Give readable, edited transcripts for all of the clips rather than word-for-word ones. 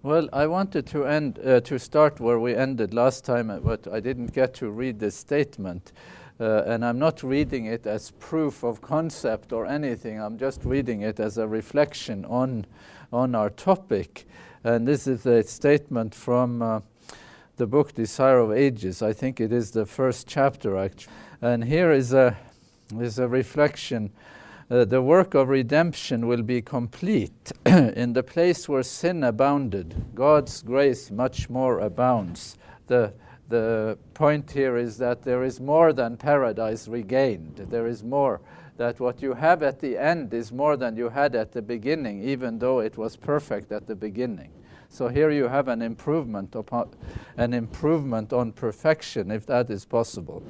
Well, I wanted to start where we ended last time, but I didn't get to read this statement. And I'm not reading it as proof of concept or anything. I'm just reading it as a reflection on our topic. And this is a statement from the book Desire of Ages. I think it is the first chapter, actually. And here is a reflection. The work of redemption will be complete in the place where sin abounded. God's grace much more abounds. The point here is that there is more than paradise regained. There is more. That what you have at the end is more than you had at the beginning, even though it was perfect at the beginning. So here you have an improvement on perfection, if that is possible.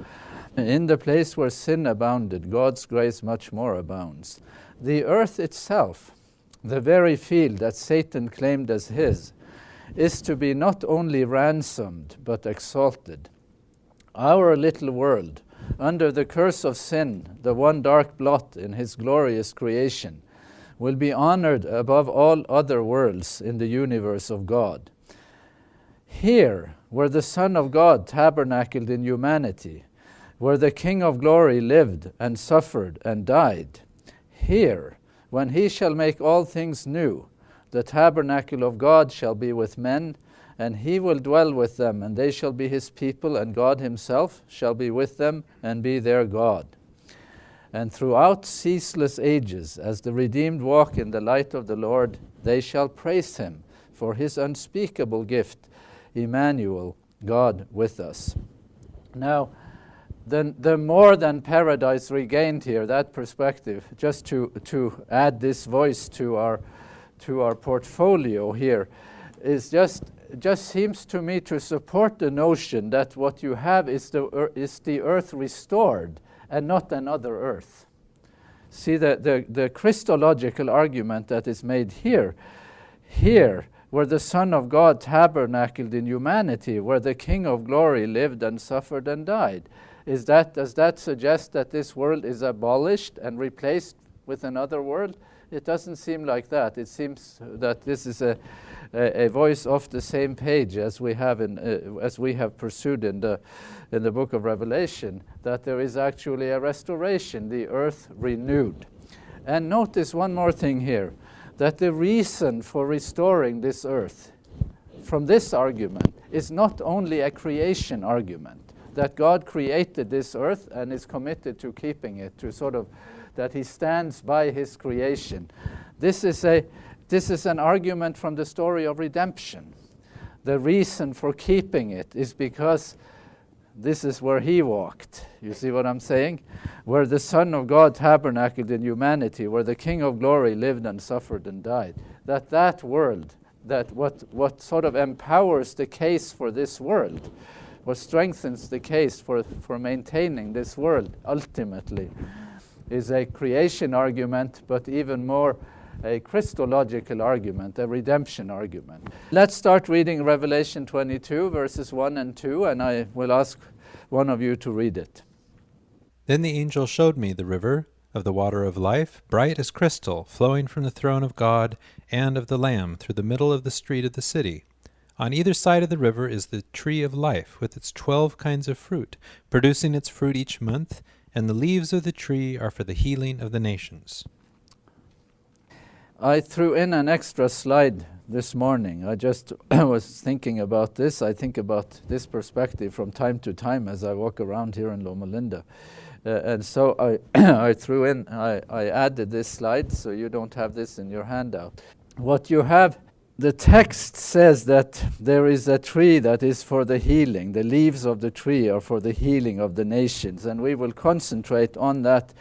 In the place where sin abounded, God's grace much more abounds. The earth itself, the very field that Satan claimed as his, is to be not only ransomed, but exalted. Our little world, under the curse of sin, the one dark blot in his glorious creation, will be honored above all other worlds in the universe of God. Here, where the Son of God tabernacled in humanity, where the King of glory lived and suffered and died, here, when he shall make all things new, the tabernacle of God shall be with men, and he will dwell with them, and they shall be his people, and God himself shall be with them and be their God. And throughout ceaseless ages, as the redeemed walk in the light of the Lord, they shall praise him for his unspeakable gift, Emmanuel, God with us. Now, the more than paradise regained here, that perspective, just to add this voice to our portfolio here, is just seems to me to support the notion that what you have is the earth restored and not another earth. See the Christological argument that is made here, where the Son of God tabernacled in humanity, where the King of glory lived and suffered and died. Does that suggest that this world is abolished and replaced with another world? It doesn't seem like that. It seems that this is a voice off the same page as we have pursued in the book of Revelation, that there is actually a restoration, the earth renewed. And notice one more thing here, that the reason for restoring this earth from this argument is not only a creation argument, that God created this earth and is committed to keeping it, that he stands by his creation. This is an argument from the story of redemption. The reason for keeping it is because this is where he walked. You see what I'm saying? Where the Son of God tabernacled in humanity, where the King of glory lived and suffered and died. That world, that what sort of empowers the case for this world, what strengthens the case for maintaining this world ultimately, is a creation argument, but even more a Christological argument, a redemption argument. Let's start reading Revelation 22, verses 1 and 2, and I will ask one of you to read it. Then the angel showed me the river of the water of life, bright as crystal, flowing from the throne of God and of the Lamb through the middle of the street of the city. On either side of the river is the tree of life, with its 12 kinds of fruit, producing its fruit each month, and the leaves of the tree are for the healing of the nations. I threw in an extra slide this morning. I just was thinking about this. I think about this perspective from time to time as I walk around here in Loma Linda. And so I I added this slide, so you don't have this in your handout. What you have, the text says that there is a tree that is for the healing. The leaves of the tree are for the healing of the nations. And we will concentrate on that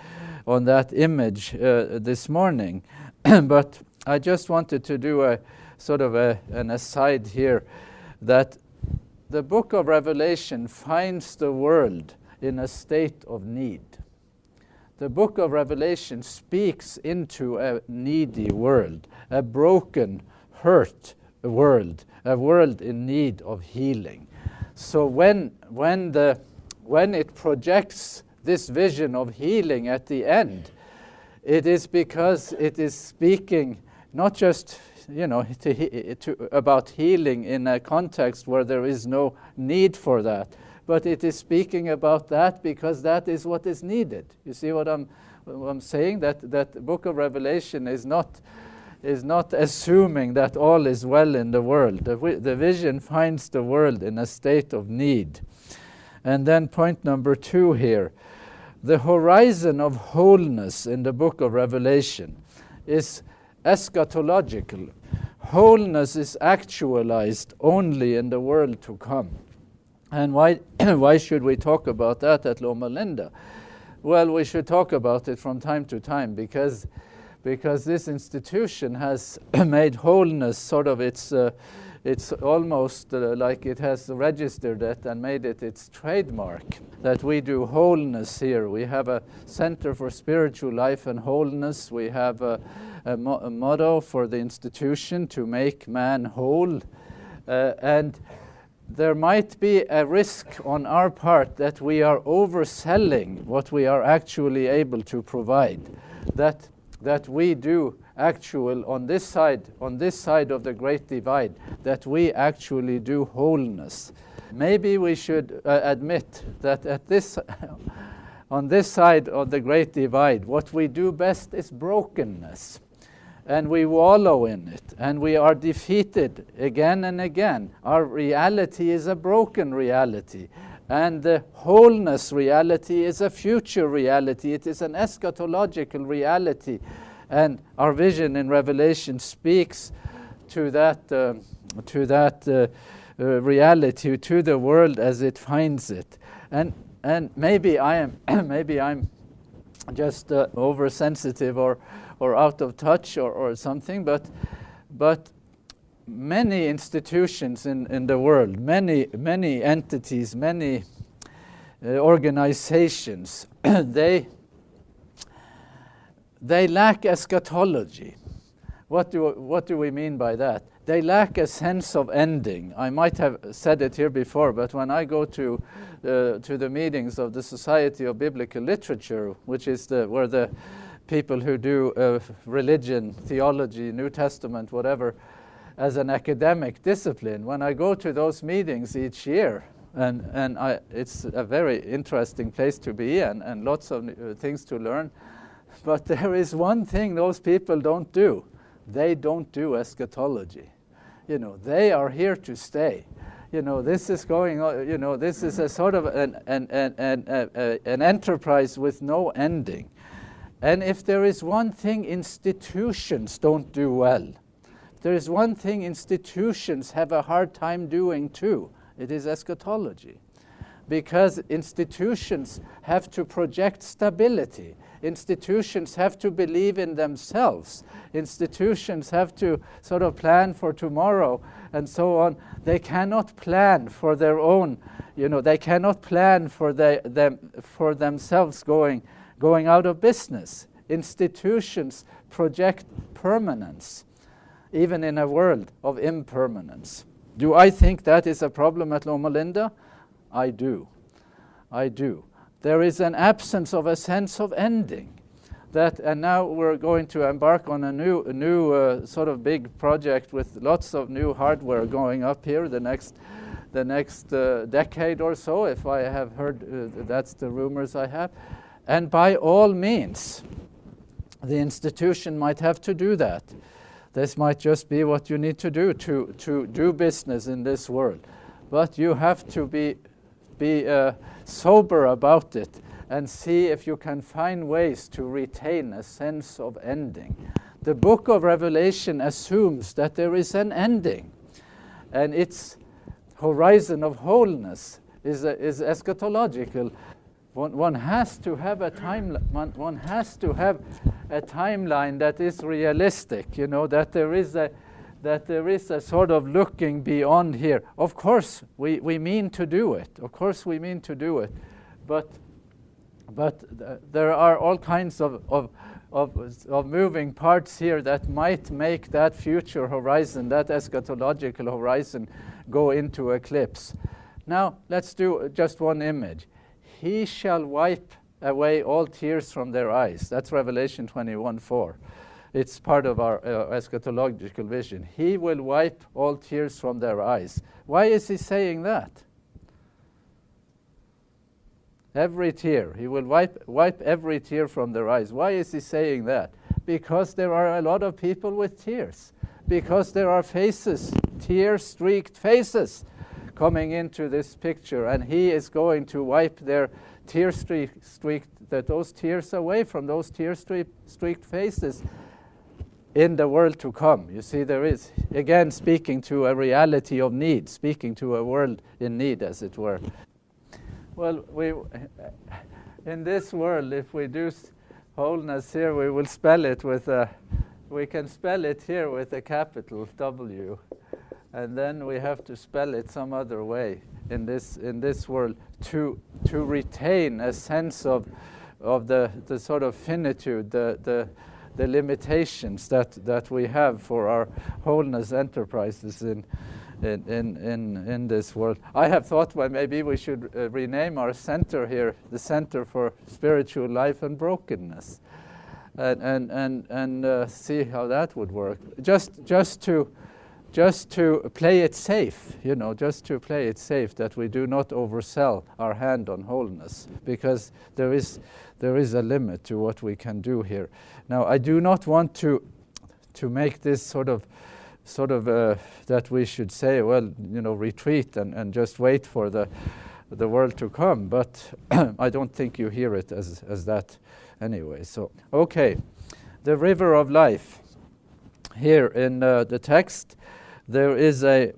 image this morning. But I just wanted to do an aside here, that the book of Revelation finds the world in a state of need. The book of Revelation speaks into a needy world, a broken, hurt world, a world in need of healing. So when it projects this vision of healing at the end, it is because it is speaking not just about healing in a context where there is no need for that. But it is speaking about that because that is what is needed. You see what I'm saying? That the book of Revelation is not assuming that all is well in the world. The vision finds the world in a state of need. And then point number 2 here. The horizon of wholeness in the book of Revelation is eschatological. Wholeness is actualized only in the world to come. And why should we talk about that at Loma Linda? Well, we should talk about it from time to time because this institution has made wholeness sort of it's almost like it has registered it and made it its trademark, that we do wholeness here. We have a Center for Spiritual Life and Wholeness. We have a motto for the institution, to make man whole. And there might be a risk on our part that we are overselling what we are actually able to provide, that we do actual on this side of the Great Divide, that we actually do wholeness. Maybe we should admit that on this side of the Great Divide, what we do best is brokenness. And we wallow in it, and we are defeated again and again. Our reality is a broken reality, and the wholeness reality is a future reality. It is an eschatological reality, and our vision in Revelation speaks to that reality, to the world as it finds it. And maybe I'm just oversensitive or out of touch or something, but many institutions in the world, many entities, many organizations, they lack eschatology. What do we mean by that? They lack a sense of ending. I might have said it here before, but when I go to the meetings of the Society of Biblical Literature, which is where the people who do religion, theology, New Testament, whatever, as an academic discipline, when I go to those meetings each year, and it's a very interesting place to be and lots of things to learn, but there is one thing those people don't do. They don't do eschatology. They are here to stay. This is going on, this is a sort of an enterprise with no ending. And if there is one thing institutions don't do well, there is one thing institutions have a hard time doing too, it is eschatology. Because institutions have to project stability. Institutions have to believe in themselves. Institutions have to sort of plan for tomorrow and so on. They cannot plan for their own, they cannot plan for themselves going out of business. Institutions project permanence, even in a world of impermanence. Do I think that is a problem at Loma Linda? I do. There is an absence of a sense of ending. And now we're going to embark on a new sort of big project with lots of new hardware going up here the next decade or so, if I have heard, that's the rumors I have. And by all means, the institution might have to do that. This might just be what you need to do to do business in this world. But you have to be sober about it and see if you can find ways to retain a sense of ending. The book of Revelation assumes that there is an ending, and its horizon of wholeness is eschatological. One has to have a timeline. One has to have a timeline that is realistic. That there is a sort of looking beyond here. Of course, we mean to do it. But there are all kinds of moving parts here that might make that future horizon, that eschatological horizon, go into eclipse. Now, let's do just one image. He shall wipe away all tears from their eyes. That's Revelation 21:4. It's part of our eschatological vision. He will wipe all tears from their eyes. Why is he saying that? Every tear. He will wipe every tear from their eyes. Why is he saying that? Because there are a lot of people with tears. Because there are faces, tear-streaked faces, coming into this picture, and he is going to wipe their those tears away from those tear-streaked faces in the world to come. You see, there is, again, speaking to a reality of need, speaking to a world in need, as it were. Well, in this world, if we do wholeness here, we will spell it with we can spell it here with a capital W, and then we have to spell it some other way in this world to retain a sense of the sort of finitude, the limitations that we have for our wholeness enterprises in this world. I have thought, well, maybe we should rename our center here the Center for Spiritual Life and Brokenness, and see how that would work. Just to play it safe, just to play it safe, that we do not oversell our hand on wholeness, because there is a limit to what we can do here. Now, I do not want to make this sort of that we should say, well, retreat and just wait for the world to come. But I don't think you hear it as that anyway. So, okay, the river of life. Here in the text, there is a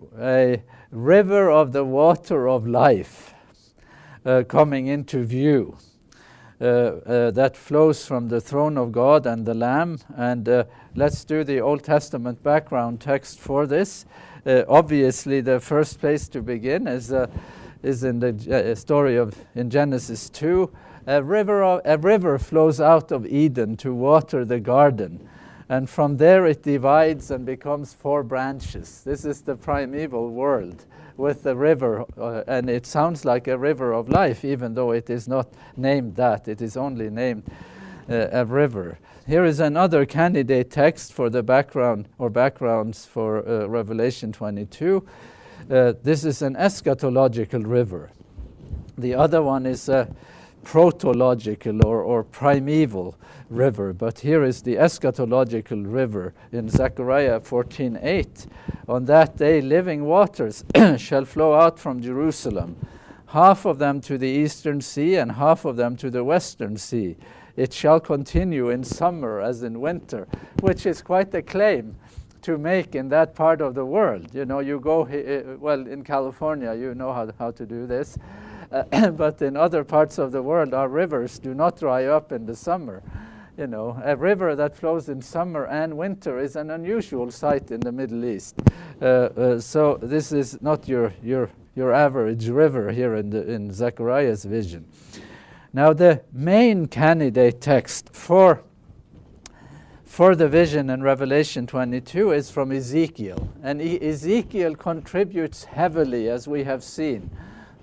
river of the water of life coming into view. That flows from the throne of God and the Lamb. And let's do the Old Testament background text for this. Obviously, the first place to begin is in the story in Genesis 2. A river flows out of Eden to water the garden. And from there it divides and becomes 4 branches. This is the primeval world with the river, and it sounds like a river of life, even though it is not named that. It is only named a river. Here is another candidate text for the background or backgrounds for Revelation 22. This is an eschatological river. The other one is a protological or primeval river, but here is the eschatological river in Zechariah 14:8. On that day living waters shall flow out from Jerusalem, half of them to the eastern sea and half of them to the western sea. It shall continue in summer as in winter, which is quite a claim to make in that part of the world. You go, well, in California, you know how to do this. But in other parts of the world, our rivers do not dry up in the summer. A river that flows in summer and winter is an unusual sight in the Middle East. So this is not your average river here in Zechariah's vision. Now, the main candidate text for the vision in Revelation 22 is from Ezekiel. And Ezekiel contributes heavily, as we have seen,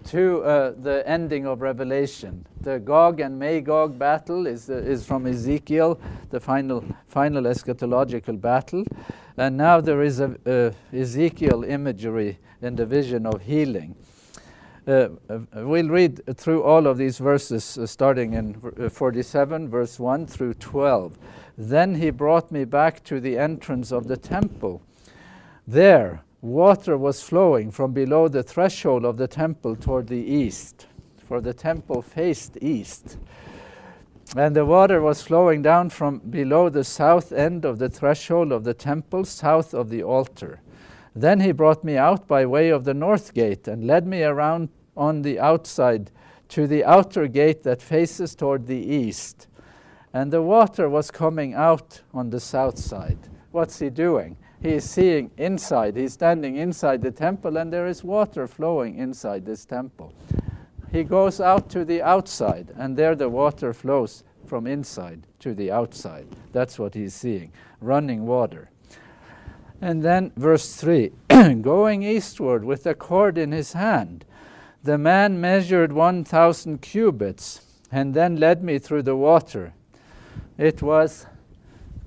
to the ending of Revelation. The Gog and Magog battle is from Ezekiel, the final eschatological battle. And now there is a Ezekiel imagery in the vision of healing. We'll read through all of these verses, starting in 47, verse 1 through 12. Then he brought me back to the entrance of the temple. There, water was flowing from below the threshold of the temple toward the east, for the temple faced east. And the water was flowing down from below the south end of the threshold of the temple, south of the altar. Then he brought me out by way of the north gate and led me around on the outside to the outer gate that faces toward the east. And the water was coming out on the south side. What's he doing? He is seeing inside. He's standing inside the temple, and there is water flowing inside this temple. He goes out to the outside, and there the water flows from inside to the outside. That's what he's seeing, running water. And then verse 3, going eastward with a cord in his hand, the man measured 1,000 cubits, and then led me through the water. It was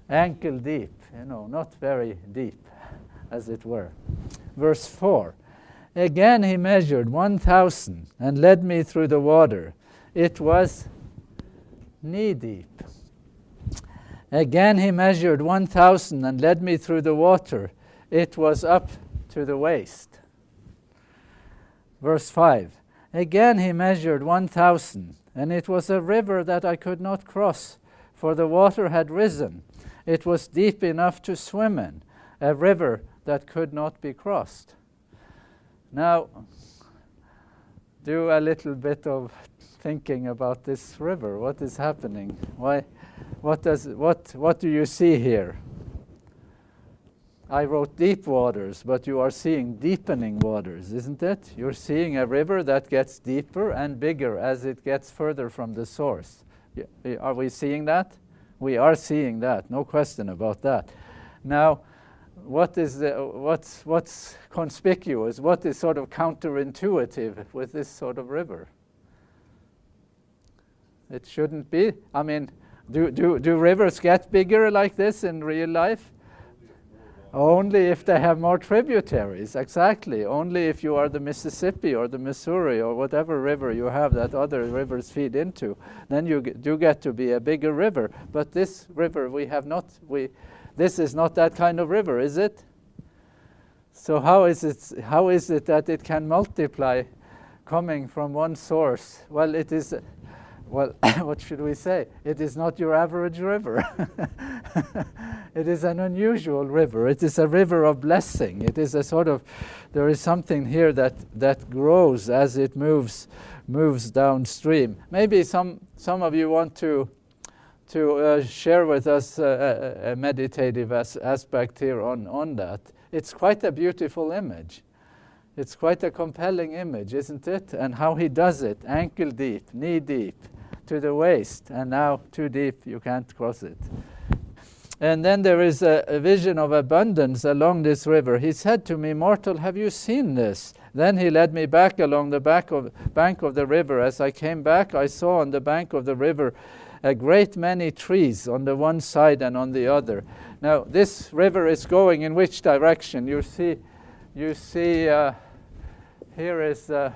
ankle deep, not very deep, as it were. Verse 4. Again he measured 1,000 and led me through the water. It was knee deep. Again he measured 1,000 and led me through the water. It was up to the waist. Verse 5. Again he measured 1,000, and it was a river that I could not cross, for the water had risen. It was deep enough to swim in, a river that could not be crossed. Now, do a little bit of thinking about this river. What is happening? Why? What do you see here? I wrote deep waters, but you are seeing deepening waters, isn't it? You're seeing a river that gets deeper and bigger as it gets further from the source. Are we seeing that? We are seeing that, no question about that. Now, what's conspicuous? What is sort of counterintuitive with this sort of river? It shouldn't be. I mean, do rivers get bigger like this in real life? Only if they have more tributaries, exactly. Only if you are the Mississippi or the Missouri or whatever river you have that other rivers feed into, then you do get to be a bigger river. But this river this is not that kind of river, is it? So how is it that it can multiply coming from one source? Well, it is. Well, what should we say? It is not your average river. It is an unusual river. It is a river of blessing. It is a sort of, there is something here that grows as it moves downstream. Maybe some of you want to share with us a meditative aspect here on that. It's quite a beautiful image. It's quite a compelling image, isn't it? And how he does it, ankle deep, knee deep, to the waist, and now too deep you can't cross it. And then there is a vision of abundance along this river. He said to me, "Mortal, have you seen this?" Then he led me back along the bank of the river. As I came back, I saw on the bank of the river a great many trees on the one side and on the other. Now, this river is going in which direction? You see, here is the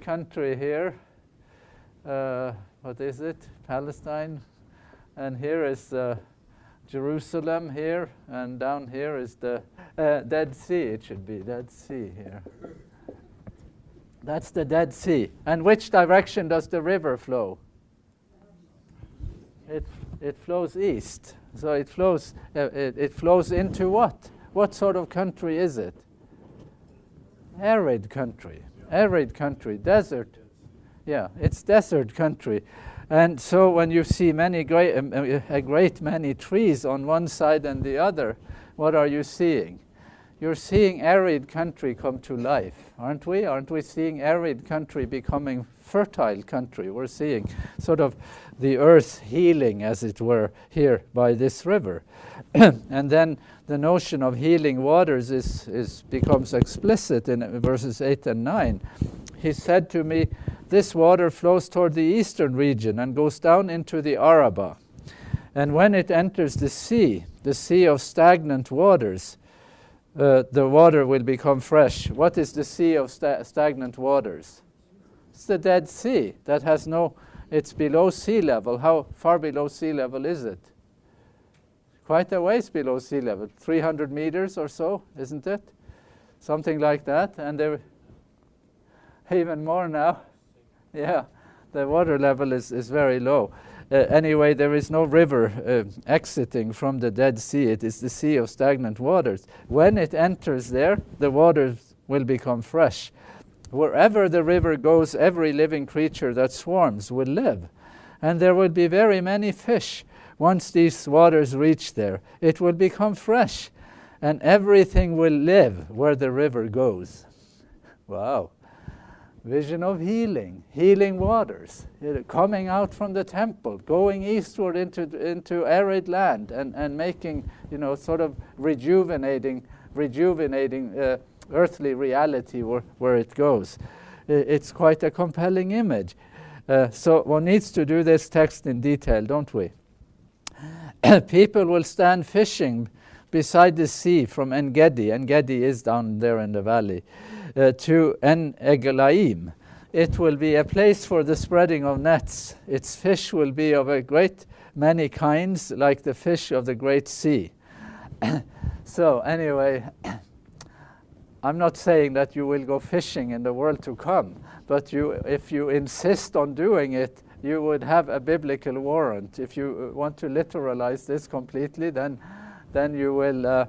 country here. What is it? Palestine. And here is Jerusalem here, and down here is the Dead Sea. It should be Dead Sea here. That's the Dead Sea. And which direction does the river flow? It flows east. So it flows into what? What sort of country is it? Arid country. Arid country. Desert. Yeah, it's desert country. And so when you see a great many trees on one side and the other, what are you seeing? You're seeing arid country come to life, aren't we? Aren't we seeing arid country becoming fertile country? We're seeing sort of the earth healing, as it were, here by this river. And then the notion of healing waters becomes explicit in verses 8 and 9. He said to me, "This water flows toward the eastern region and goes down into the Arabah. And when it enters the sea of stagnant waters, the water will become fresh." What is the sea of stagnant waters? It's the Dead Sea that has it's below sea level. How far below sea level is it? Quite a ways below sea level, 300 meters or so, isn't it? Something like that. And there, even more now. Yeah, the water level is very low. Anyway, there is no river exiting from the Dead Sea. It is the sea of stagnant waters. When it enters there, the waters will become fresh. Wherever the river goes, every living creature that swarms will live. And there will be very many fish. Once these waters reach there, it will become fresh. And everything will live where the river goes. Wow. Vision of healing waters, coming out from the temple, going eastward into arid land, and making, sort of rejuvenating earthly reality where it goes. It's quite a compelling image. So one needs to do this text in detail, don't we? people will stand fishing beside the sea from En-Gedi. En-Gedi is down there in the valley, to En-Eglaim. It will be a place for the spreading of nets. Its fish will be of a great many kinds, like the fish of the great sea. So anyway, I'm not saying that you will go fishing in the world to come, but if you insist on doing it, you would have a biblical warrant. If you want to literalize this completely, then you will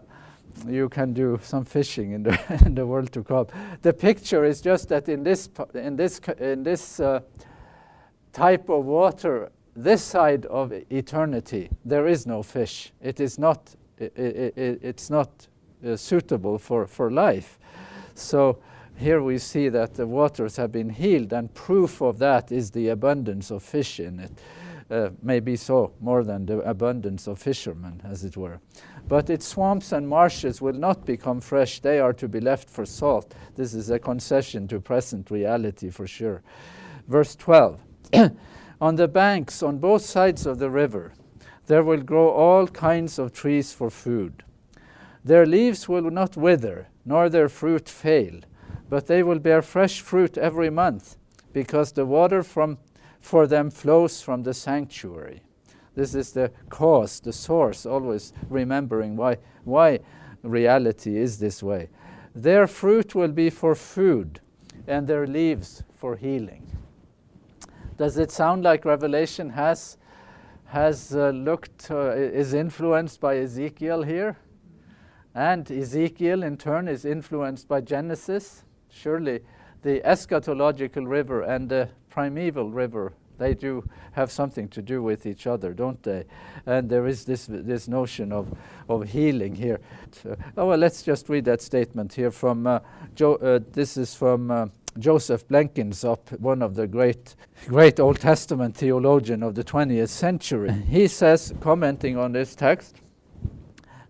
you can do some fishing in the world to come. The picture is just that in this type of water, this side of eternity, there is no fish. It is not. It's not suitable for life. So here we see that the waters have been healed, and proof of that is the abundance of fish in it. Maybe so, more than the abundance of fishermen, as it were. But its swamps and marshes will not become fresh. They are to be left for salt. This is a concession to present reality for sure. Verse 12. On the banks on both sides of the river, there will grow all kinds of trees for food. Their leaves will not wither, nor their fruit fail, but they will bear fresh fruit every month, because the water for them flows from the sanctuary. This is the cause, the source, always remembering why reality is this way. Their fruit will be for food, and their leaves for healing. Does it sound like Revelation is influenced by Ezekiel here? And Ezekiel, in turn, is influenced by Genesis. Surely the eschatological river and the primeval river, they do have something to do with each other, don't they? And there is this notion of healing here. Let's just read that statement here from this is from Joseph Blenkinsop, one of the great Old Testament theologian of the 20th century. He says, commenting on this text,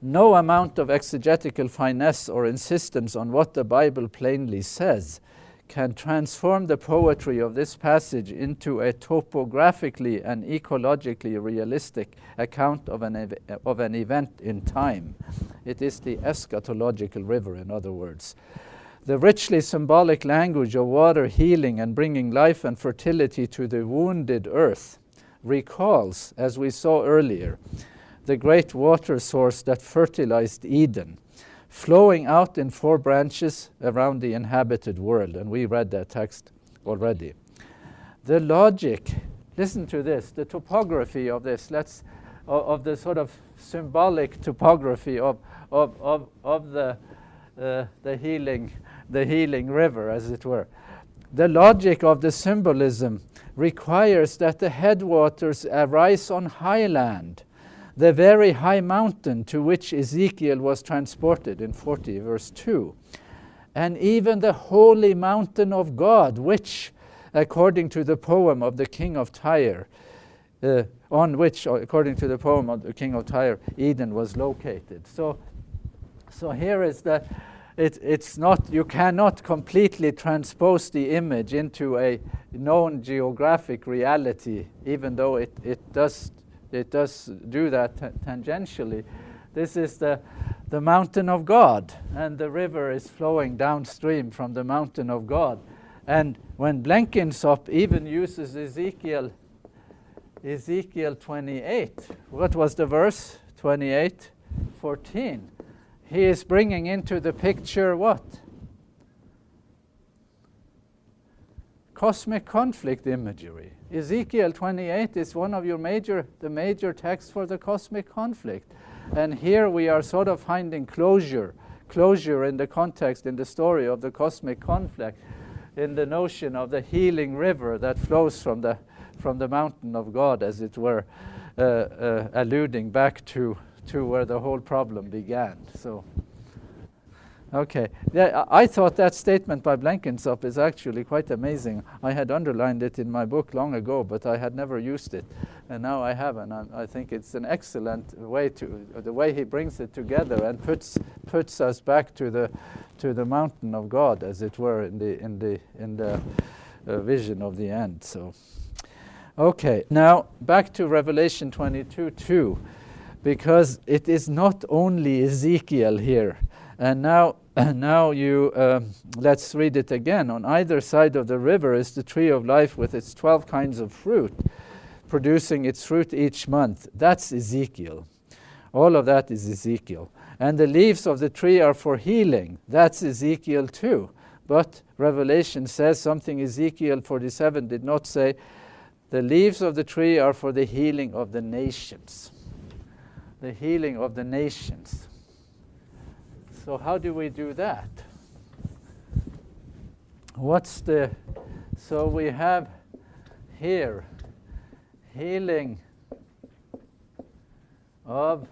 no amount of exegetical finesse or insistence on what the Bible plainly says can transform the poetry of this passage into a topographically and ecologically realistic account of an event in time. It is the eschatological river, in other words. The richly symbolic language of water healing and bringing life and fertility to the wounded earth recalls, as we saw earlier, the great water source that fertilized Eden, flowing out in 4 branches around the inhabited world. And we read that text already. The logic, listen to this, the topography of this, of the sort of symbolic topography of the healing river, as it were. The logic of the symbolism requires that the headwaters arise on high land, the very high mountain to which Ezekiel was transported in 40 verse 2, and even the holy mountain of God, which, according to the poem of the king of Tyre, according to the poem of the king of Tyre, Eden was located. So here is that it's not, you cannot completely transpose the image into a known geographic reality, even though it does do that tangentially. This is the mountain of God, and the river is flowing downstream from the mountain of God. And when Blenkinsop even uses Ezekiel 28, what was the verse? 28:14. He is bringing into the picture what? Cosmic conflict imagery. Ezekiel 28 is one of the major texts for the cosmic conflict. And here we are sort of finding closure in the context, in the story of the cosmic conflict, in the notion of the healing river that flows from the mountain of God, as it were, alluding back to where the whole problem began. So, okay. Yeah, I thought that statement by Blenkinsop is actually quite amazing. I had underlined it in my book long ago, but I had never used it. And now I have, and I think it's an excellent way the way he brings it together and puts us back to the mountain of God, as it were, in the vision of the end. So, okay. Now back to Revelation 22:2. because it is not only Ezekiel here. And now let's read it again. On either side of the river is the tree of life with its 12 kinds of fruit, producing its fruit each month. That's Ezekiel. All of that is Ezekiel. And the leaves of the tree are for healing. That's Ezekiel too. But Revelation says something Ezekiel 47 did not say. The leaves of the tree are for the healing of the nations. The healing of the nations. So how do we do that? So we have here healing of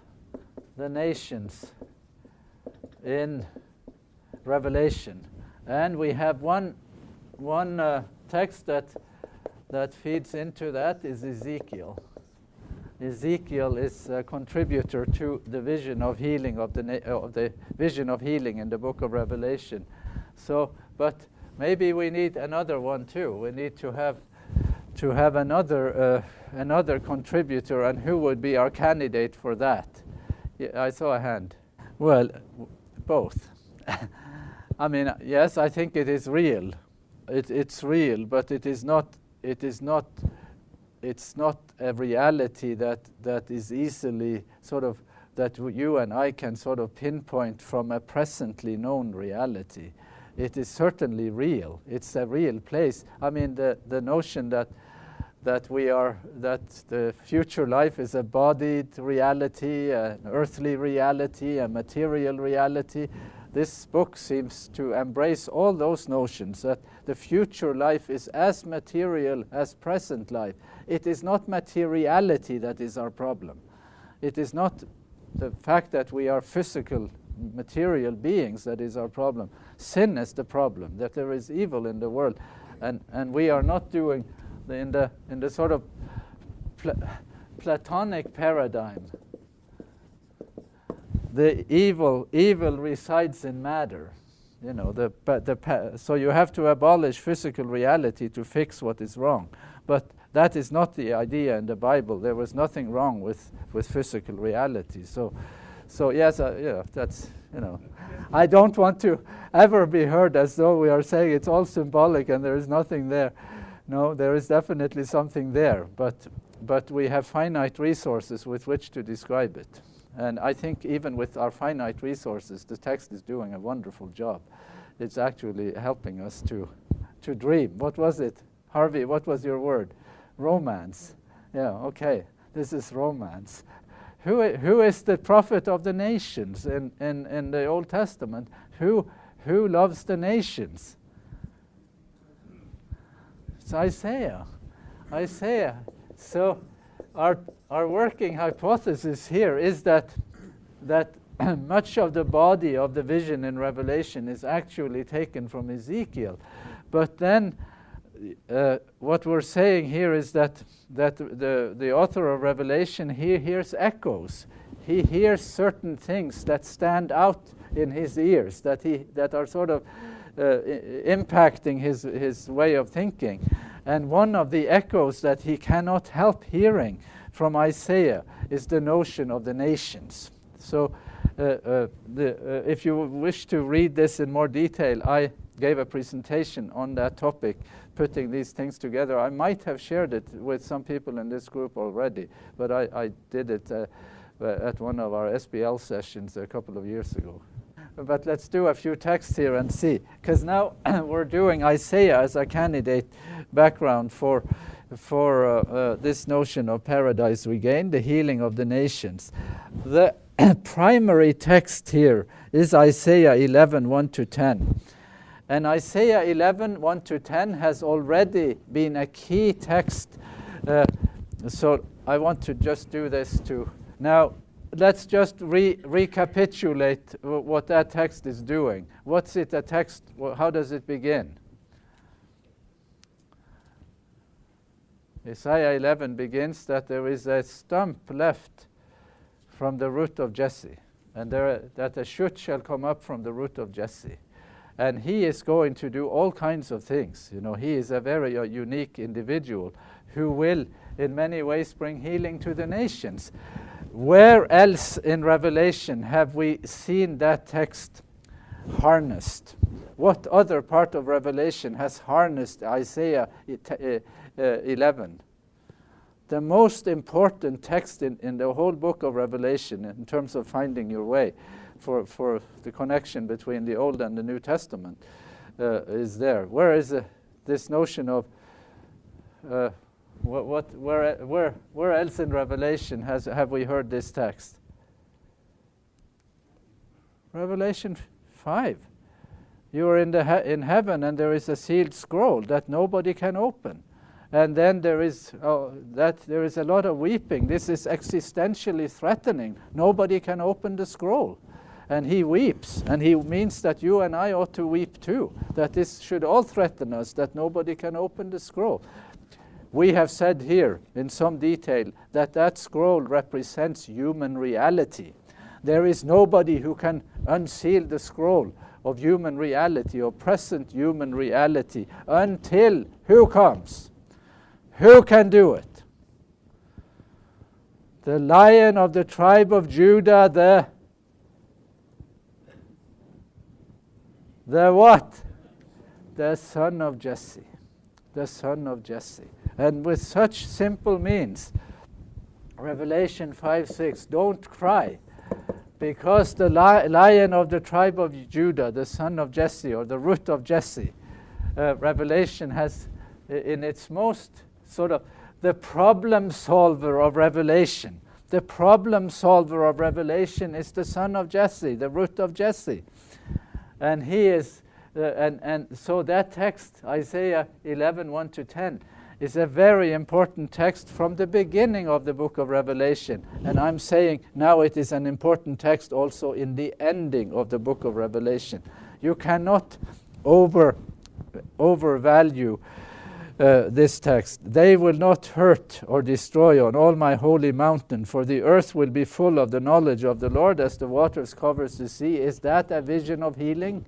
the nations in Revelation. And we have one text that feeds into that is Ezekiel. Ezekiel is a contributor to the vision of healing of the vision of healing in the book of Revelation. So, but maybe we need another one too. We need to have another contributor, and who would be our candidate for that? Yeah, I saw a hand. Well, both. I mean, yes, I think it is real. It's real, but it is not. It's not a reality that is easily sort of that you and I can sort of pinpoint from a presently known reality. It is certainly real. It's a real place. I mean, the notion that the future life is a bodied reality, an earthly reality, a material reality. This book seems to embrace all those notions, that the future life is as material as present life. It is not materiality that is our problem. It is not the fact that we are physical, material beings that is our problem. Sin is the problem, that there is evil in the world. And we are not doing, in the sort of Platonic paradigm, the evil resides in matter. You know, so you have to abolish physical reality to fix what is wrong. But that is not the idea in the Bible. There was nothing wrong with physical reality. So yes, that's, you know. I don't want to ever be heard as though we are saying it's all symbolic and there is nothing there. No, there is definitely something there. But we have finite resources with which to describe it. And I think even with our finite resources, the text is doing a wonderful job. It's actually helping us to dream. What was it? Harvey, what was your word? Romance. Yeah, okay. This is romance. Who is the prophet of the nations in the Old Testament? Who loves the nations? It's Isaiah. Isaiah. So our working hypothesis here is that much of the body of the vision in Revelation is actually taken from Ezekiel. But then what we're saying here is that the author of Revelation, he hears echoes. He hears certain things that stand out in his ears, that are sort of impacting his way of thinking. And one of the echoes that he cannot help hearing from Isaiah is the notion of the nations. So if you wish to read this in more detail, I gave a presentation on that topic, putting these things together. I might have shared it with some people in this group already, but I did it at one of our SBL sessions a couple of years ago. But let's do a few texts here and see, because now we're doing Isaiah as a candidate background for this notion of paradise regained, the healing of the nations. The primary text here is Isaiah 11, 1-10. And Isaiah 11, 1-10 has already been a key text. So I want to just do this too. Now, let's just recapitulate what that text is doing. What's it a text? How does it begin? Isaiah 11 begins that there is a stump left from the root of Jesse, and that a shoot shall come up from the root of Jesse. And he is going to do all kinds of things. You know, he is a very unique individual who will, in many ways, bring healing to the nations. Where else in Revelation have we seen that text harnessed? What other part of Revelation has harnessed Isaiah 11? The most important text in the whole book of Revelation in terms of finding your way for the connection between the Old and the New Testament is there. Where is this notion of where else in Revelation have we heard this text? Revelation 5. You are in heaven, and there is a sealed scroll that nobody can open. And then there is a lot of weeping. This is existentially threatening. Nobody can open the scroll. And he weeps, and he means that you and I ought to weep too, that this should all threaten us, that nobody can open the scroll. We have said here in some detail that scroll represents human reality. There is nobody who can unseal the scroll of human reality or present human reality until who comes? Who can do it? The Lion of the tribe of Judah, the what? The son of Jesse. The son of Jesse. And with such simple means, Revelation 5:6, don't cry, because the Lion of the tribe of Judah, the son of Jesse, or the root of Jesse, Revelation has in its most sort of the problem solver of Revelation. The problem solver of Revelation is the son of Jesse, the root of Jesse. And he is, and so that text, Isaiah 11:1-10, is a very important text from the beginning of the book of Revelation. And I'm saying now it is an important text also in the ending of the book of Revelation. You cannot overvalue this text. They will not hurt or destroy on all my holy mountain, for the earth will be full of the knowledge of the Lord as the waters covers the sea. Is that a vision of healing?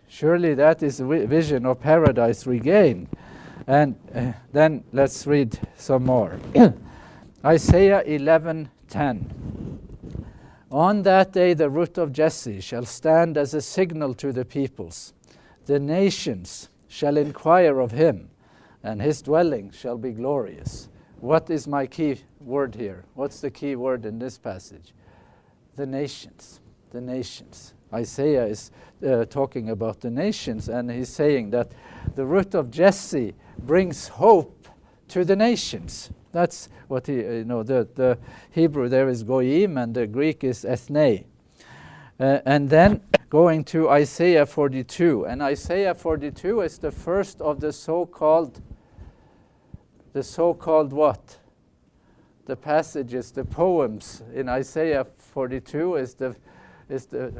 Surely that is a vision of paradise regained. And then let's read some more. Isaiah 11:10. On that day the root of Jesse shall stand as a signal to the peoples. The nations shall inquire of him, and his dwelling shall be glorious. What is my key word here? What's the key word in this passage? The nations. The nations. Isaiah is talking about the nations, and he's saying that the root of Jesse brings hope to the nations. That's what the Hebrew there is goyim, and the Greek is ethne. And then going to Isaiah 42, and Isaiah 42 is the first of the so-called what? The passages, the poems in Isaiah 42 is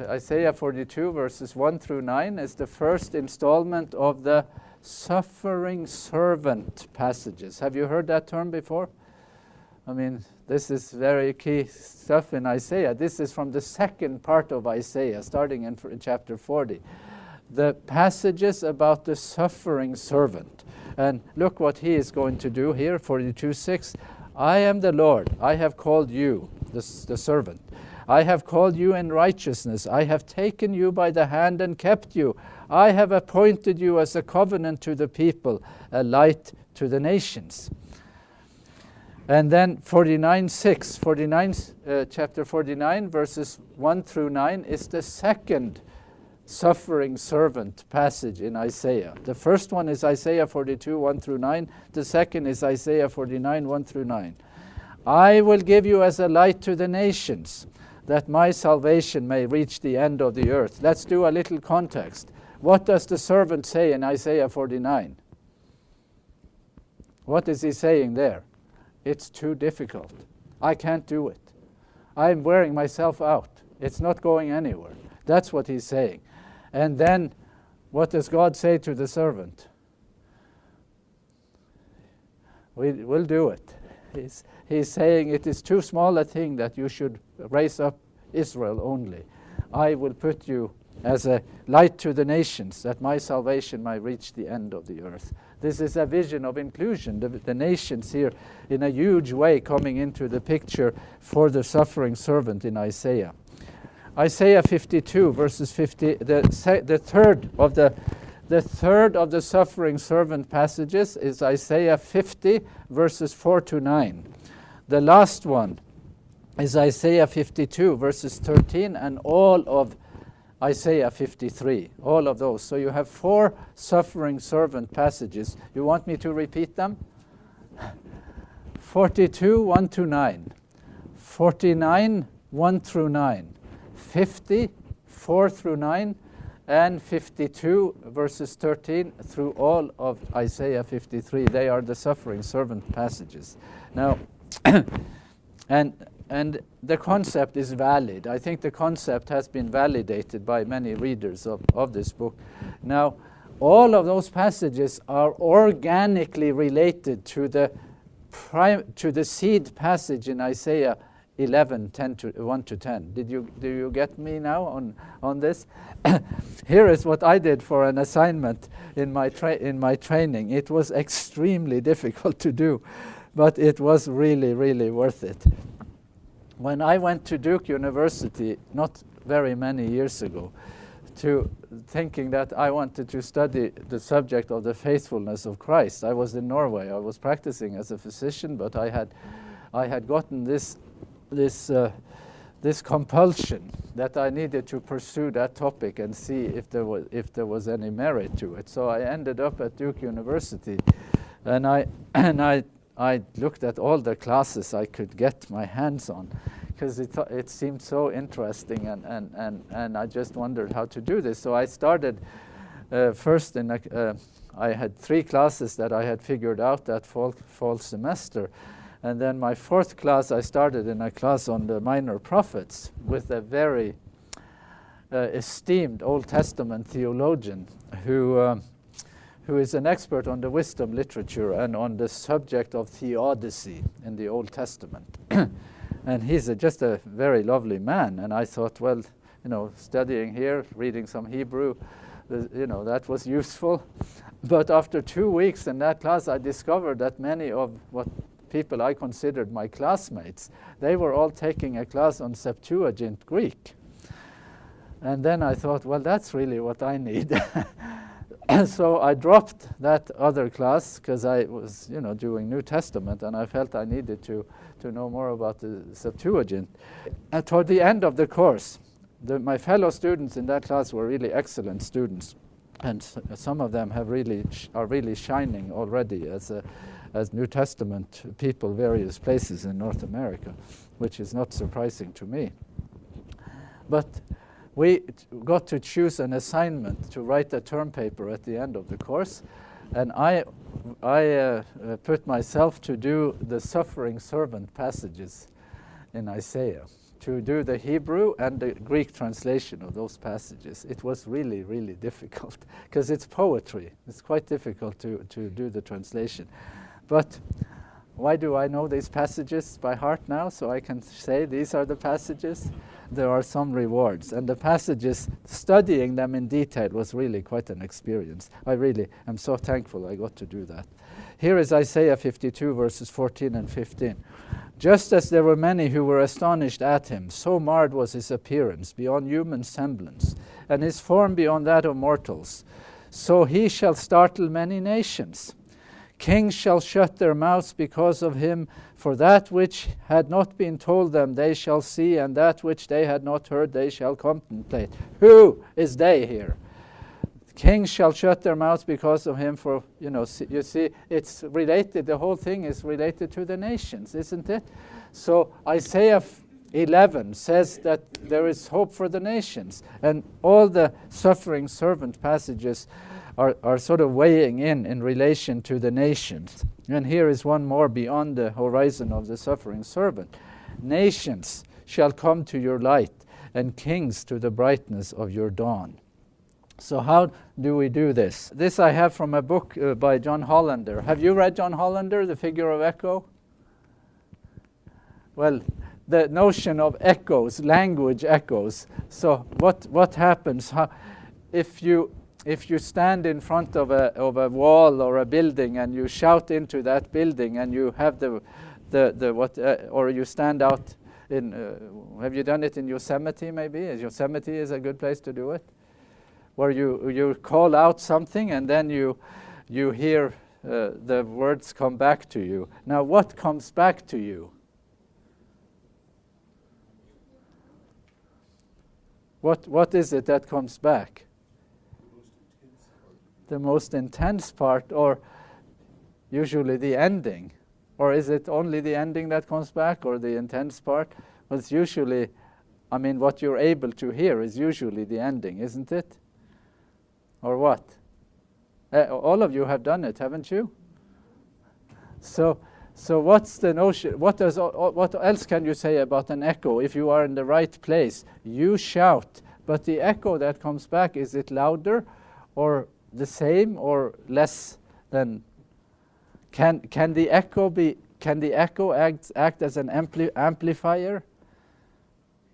Isaiah 42 verses 1-9 is the first installment of the suffering servant passages. Have you heard that term before? I mean, this is very key stuff in Isaiah. This is from the second part of Isaiah, starting in chapter 40. The passages about the suffering servant. And look what he is going to do here, 42:6. I am the Lord, I have called you, the servant. I have called you in righteousness. I have taken you by the hand and kept you. I have appointed you as a covenant to the people, a light to the nations. And then 49:6, chapter 49, verses 1-9 is the second suffering servant passage in Isaiah. The first one is Isaiah 42, 1-9. The second is Isaiah 49, 1-9. I will give you as a light to the nations, that my salvation may reach the end of the earth. Let's do a little context. What does the servant say in Isaiah 49? What is he saying there? It's too difficult. I can't do it. I'm wearing myself out. It's not going anywhere. That's what he's saying. And then what does God say to the servant? We'll do it. He's saying it is too small a thing that you should raise up Israel only. I will put you as a light to the nations, that my salvation might reach the end of the earth. This is a vision of inclusion, the nations here in a huge way coming into the picture for the suffering servant in Isaiah. Isaiah 52 verses 50, the third of the suffering servant passages is Isaiah 50 verses 4 to 9. The last one is Isaiah 52 verses 13 and all of Isaiah 53, all of those. So you have 4 suffering servant passages. You want me to repeat them? 42, 1 to 9. 49, 1 through 9. 50, 4 through 9. And 52, verses 13 through all of Isaiah 53. They are the suffering servant passages. Now, and the concept is valid. I think the concept has been validated by many readers of this book. Now, all of those passages are organically related to the seed passage in Isaiah 11, 1 to 10. Do you get me now on this? Here is what I did for an assignment in my training. It was extremely difficult to do, but it was really, really worth it. When I went to Duke University, not very many years ago, thinking that I wanted to study the subject of the faithfulness of Christ, I was in Norway. I was practicing as a physician, but I had gotten this compulsion that I needed to pursue that topic and see if there was any merit to it. So I ended up at Duke University, and I looked at all the classes I could get my hands on, because it seemed so interesting, and I just wondered how to do this. So I started first I had 3 classes that I had figured out that fall semester. And then my 4th class, I started in a class on the minor prophets with a very esteemed Old Testament theologian who is an expert on the wisdom literature and on the subject of theodicy in the Old Testament. And he's just a very lovely man. And I thought, well, studying here, reading some Hebrew, that was useful. But after 2 weeks in that class, I discovered that many of what people I considered my classmates, they were all taking a class on Septuagint Greek. And then I thought, well, that's really what I need. And so I dropped that other class because I was, doing New Testament, and I felt I needed to know more about the Septuagint. And toward the end of the course, my fellow students in that class were really excellent students, and some of them are really shining already as New Testament people, various places in North America, which is not surprising to me. But we got to choose an assignment to write a term paper at the end of the course, and I put myself to do the suffering servant passages in Isaiah, to do the Hebrew and the Greek translation of those passages. It was really, really difficult, because it's poetry. It's quite difficult to do the translation. But why do I know these passages by heart now? So I can say these are the passages. There are some rewards. And the passages, studying them in detail was really quite an experience. I really am so thankful I got to do that. Here is Isaiah 52, verses 14 and 15. Just as there were many who were astonished at him, so marred was his appearance beyond human semblance, and his form beyond that of mortals. So he shall startle many nations. Kings shall shut their mouths because of him, for that which had not been told them they shall see, and that which they had not heard they shall contemplate. Who is they here? Kings shall shut their mouths because of him, for, you see, it's related, the whole thing is related to the nations, isn't it? So Isaiah 11 says that there is hope for the nations, and all the suffering servant passages are sort of weighing in relation to the nations. And here is one more beyond the horizon of the suffering servant. Nations shall come to your light, and kings to the brightness of your dawn. So how do we do this? This I have from a book by John Hollander. Have you read John Hollander, The Figure of Echo? Well, the notion of echoes, language echoes. So what happens if you stand in front of a wall or a building and you shout into that building and you have or you stand out in have you done it in Yosemite maybe? Yosemite is a good place to do it, where you call out something and then you hear the words come back to you. Now what comes back to you? What is it that comes back? The most intense part, or usually the ending? Or is it only the ending that comes back, or the intense part? Well, it's usually, what you're able to hear is usually the ending, isn't it? Or what? All of you have done it, haven't you? So what's the notion? What else can you say about an echo? If you are in the right place, you shout, but the echo that comes back, is it louder or the same or less than? Can the echo act as an amplifier?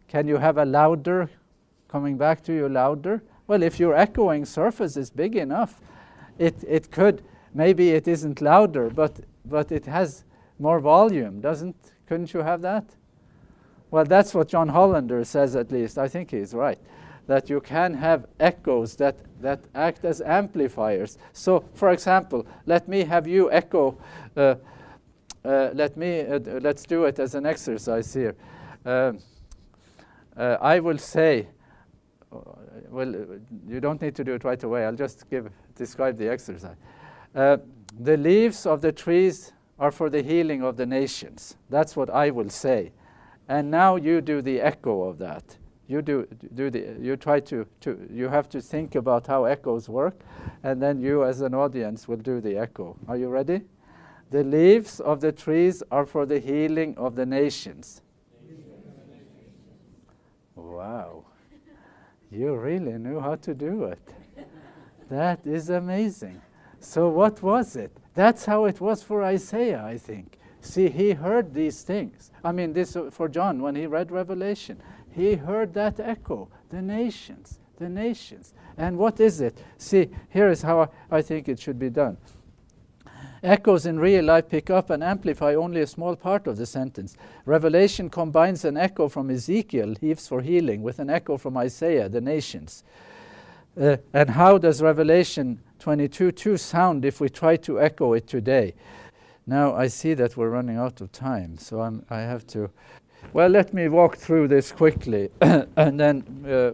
Can you have a louder coming back to you louder? Well, if your echoing surface is big enough, it could. Maybe it isn't louder, but it has more volume, couldn't you have that? Well, that's what John Hollander says, at least. I think he's right, that you can have echoes that act as amplifiers. So, for example, let me have you echo. Let's do it as an exercise here. I will say, well, you don't need to do it right away. I'll just describe the exercise. The leaves of the trees are for the healing of the nations. That's what I will say. And now you do the echo of that. You try to you have to think about how echoes work, and then you as an audience will do the echo. Are you ready? The leaves of the trees are for the healing of the nations. Wow. You really knew how to do it. That is amazing. So what was it? That's how it was for Isaiah, I think. See, he heard these things. This for John, when he read Revelation, he heard that echo, the nations. And what is it? See, here is how I think it should be done. Echoes in real life pick up and amplify only a small part of the sentence. Revelation combines an echo from Ezekiel, leaves for healing, with an echo from Isaiah, the nations. And how does Revelation 22:2 sound if we try to echo it today? Now, I see that we're running out of time, so I have to... Well, let me walk through this quickly, and then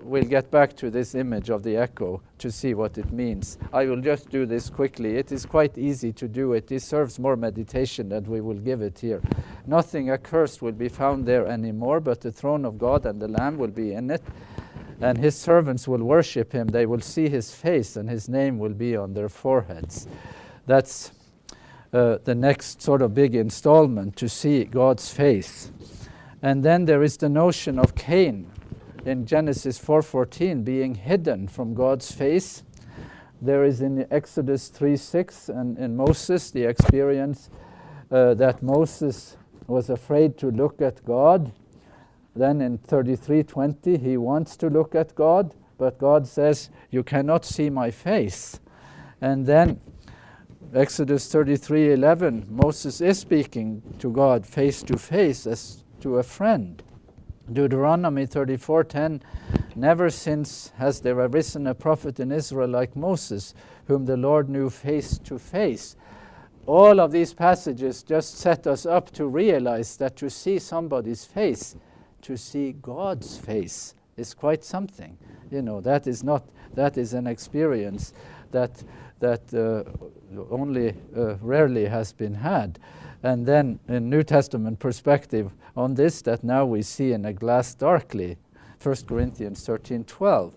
we'll get back to this image of the echo to see what it means. I will just do this quickly. It is quite easy to do. It deserves more meditation than we will give it here. Nothing accursed will be found there anymore, but the throne of God and the Lamb will be in it, and his servants will worship him. They will see his face, and his name will be on their foreheads. That's the next sort of big installment, to see God's face. And then there is the notion of Cain in Genesis 4:14 being hidden from God's face. There is in Exodus 3:6 and in Moses the experience that Moses was afraid to look at God. Then in 33:20 he wants to look at God, but God says, "You cannot see my face." And then Exodus 33:11, Moses is speaking to God face to face as to a friend. Deuteronomy 34:10, never since has there arisen a prophet in Israel like Moses, whom the Lord knew face to face. All of these passages just set us up to realize that to see somebody's face, to see God's face, is quite something. That is an experience that only rarely has been had. And then in New Testament perspective on this, that now we see in a glass darkly, 1 Corinthians 13:12.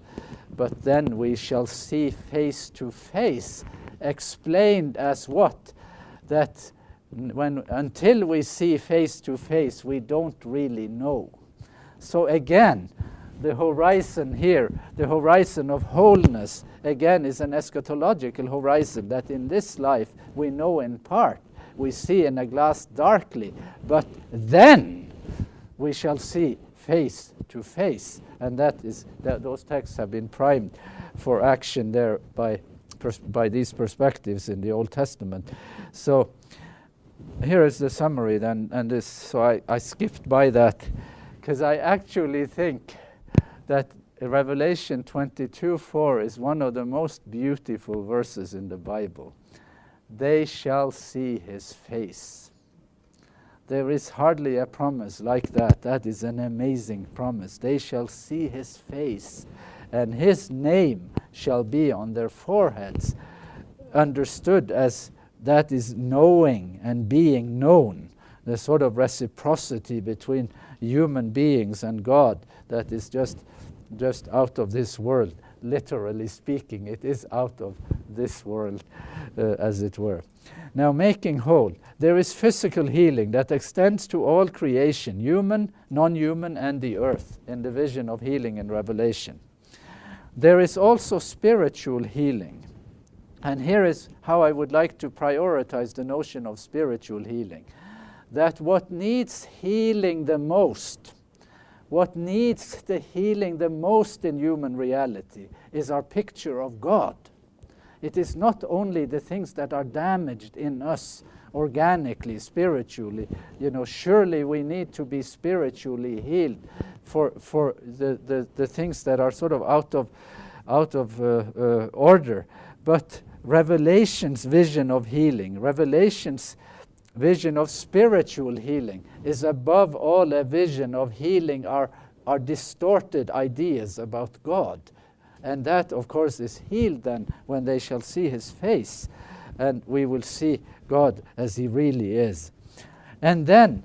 But then we shall see face to face, explained as what? That until we see face to face, we don't really know. So again, the horizon here, the horizon of wholeness, again is an eschatological horizon, that in this life we know in part. We see in a glass darkly, but then we shall see face to face. And those texts have been primed for action there by these perspectives in the Old Testament. So here is the summary then, and so I skipped by that because I actually think that Revelation 22:4 is one of the most beautiful verses in the Bible. They shall see his face. There is hardly a promise like that. That is an amazing promise. They shall see his face, and his name shall be on their foreheads, understood as that is knowing and being known, the sort of reciprocity between human beings and God that is just out of this world. Literally speaking, it is out of this world, as it were. Now, making whole. There is physical healing that extends to all creation, human, non-human, and the earth, in the vision of healing in Revelation. There is also spiritual healing. And here is how I would like to prioritize the notion of spiritual healing. That what needs healing the most, what needs the healing the most in human reality is our picture of God. It is not only the things that are damaged in us organically, spiritually. Surely we need to be spiritually healed for the things that are sort of out of order. But Revelation's vision of healing, Revelation's vision of spiritual healing is above all a vision of healing our distorted ideas about God. And that, of course, is healed then when they shall see his face, and we will see God as he really is. And then,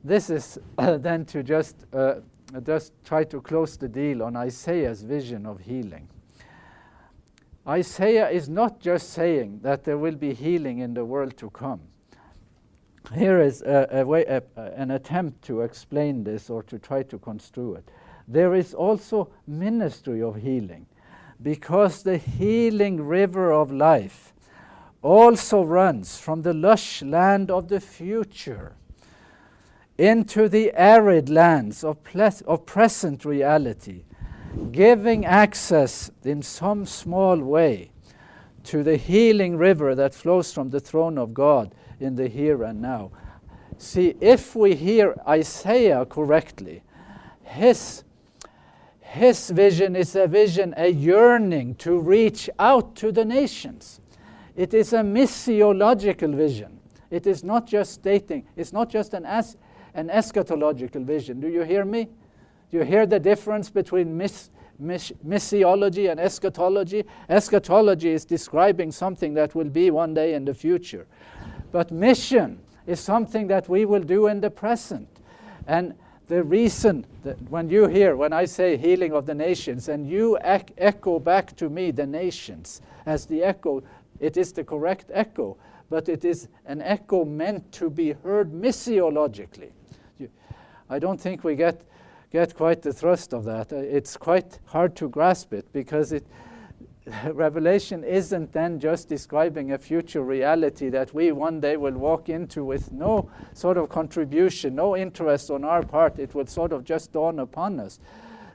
this is then to just try to close the deal on Isaiah's vision of healing. Isaiah is not just saying that there will be healing in the world to come. Here is an attempt to explain this or to try to construe it. There is also ministry of healing, because the healing river of life also runs from the lush land of the future into the arid lands of present reality, giving access in some small way to the healing river that flows from the throne of God in the here and now. See, if we hear Isaiah correctly, his vision is a yearning to reach out to the nations. It is a missiological vision. It is not just stating, it's not just an eschatological vision. Do you hear me? Do you hear the difference between missiology and eschatology? Eschatology is describing something that will be one day in the future. But mission is something that we will do in the present. And the reason that when I say healing of the nations, and you echo back to me the nations as the echo, it is the correct echo, but it is an echo meant to be heard missiologically. I don't think we get quite the thrust of that. It's quite hard to grasp it, because Revelation isn't then just describing a future reality that we one day will walk into with no sort of contribution, no interest on our part. It will sort of just dawn upon us.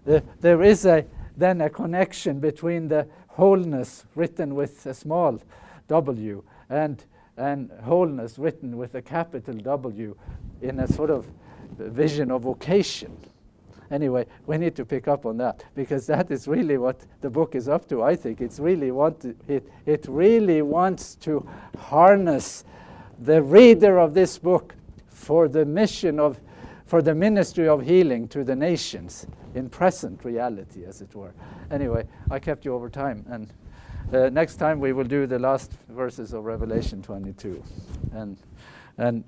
There is then a connection between the wholeness written with a small w and wholeness written with a capital W in a sort of vision of vocation. Anyway, we need to pick up on that, because that is really what the book is up to, I think. It really wants to harness the reader of this book for the ministry of healing to the nations in present reality, as it were. Anyway, I kept you over time, and next time we will do the last verses of Revelation 22. And